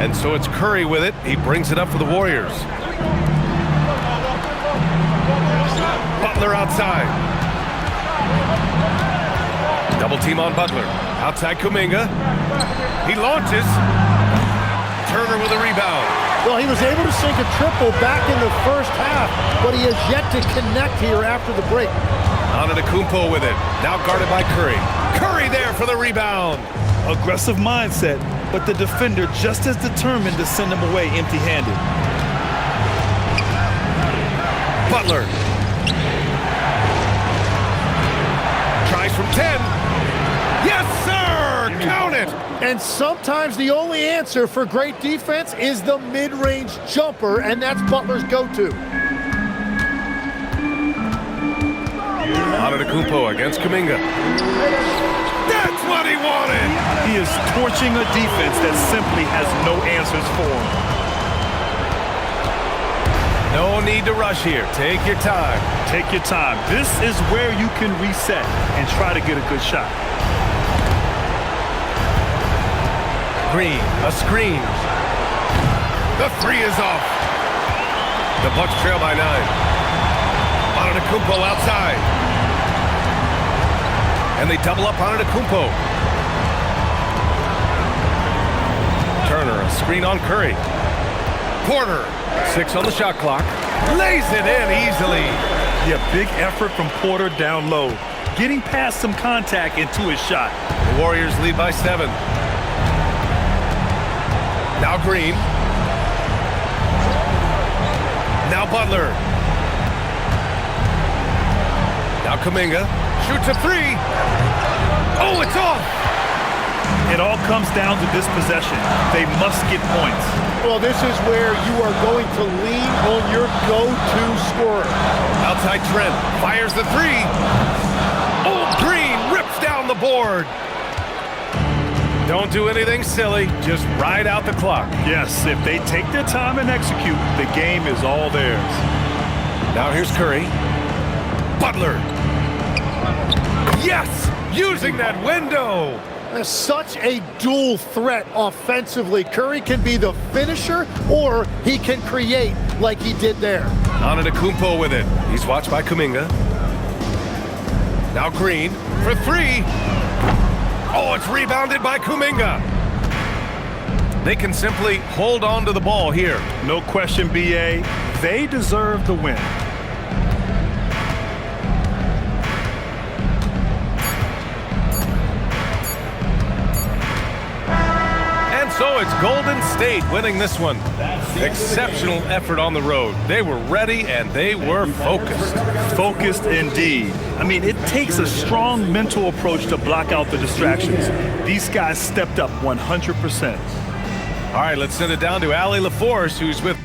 B: And so it's Curry with it. He brings it up for the Warriors. Butler outside. Double team on Butler. Outside Kuminga. He launches. Turner with a rebound.
D: Well, he was able to sink a triple back in the first half, but he has yet to connect here after the break.
B: Antetokounmpo with it. Now guarded by Curry. Curry there for the rebound.
A: Aggressive mindset, but the defender just as determined to send him away empty-handed.
B: Butler. Tries from 10. Yes, sir! Count it!
D: And sometimes the only answer for great defense is the mid-range jumper, and that's Butler's go-to.
B: Antetokounmpo against Kuminga. That's what he wanted!
A: He is torching a defense that simply has no answers for him.
B: No need to rush here. Take your time.
A: Take your time. This is where you can reset and try to get a good shot.
B: Green, a screen. The three is off. The Bucks trail by 9. Antetokounmpo outside. And they double up Antetokounmpo. Turner, a screen on Curry. Porter, 6 on the shot clock. Lays it in easily.
A: Yeah, big effort from Porter down low. Getting past some contact into his shot.
B: The Warriors lead by 7. Now Green. Now Butler. Now Kuminga shoots a three. Oh, it's off.
A: It all comes down to this possession. They must get points.
D: Well, this is where you are going to lean on your go-to scorer.
B: Outside Trent fires the three. Oh, Green rips down the board. Don't do anything silly. Just ride out the clock.
A: Yes, if they take their time and execute, the game is all theirs.
B: Now here's Curry. Butler. Yes! Using that window.
D: Such a dual threat offensively. Curry can be the finisher or he can create like he did there.
B: Antetokounmpo with it. He's watched by Kuminga. Now Green for three. Oh, it's rebounded by Kuminga. They can simply hold on to the ball here.
A: No question, BA. They deserve the win.
B: So it's Golden State winning this one. Exceptional effort on the road. They were ready and they were focused.
A: Focused indeed. I mean, it takes a strong mental approach to block out the distractions. These guys stepped up 100%.
B: All right, let's send it down to Allie LaForce, who's with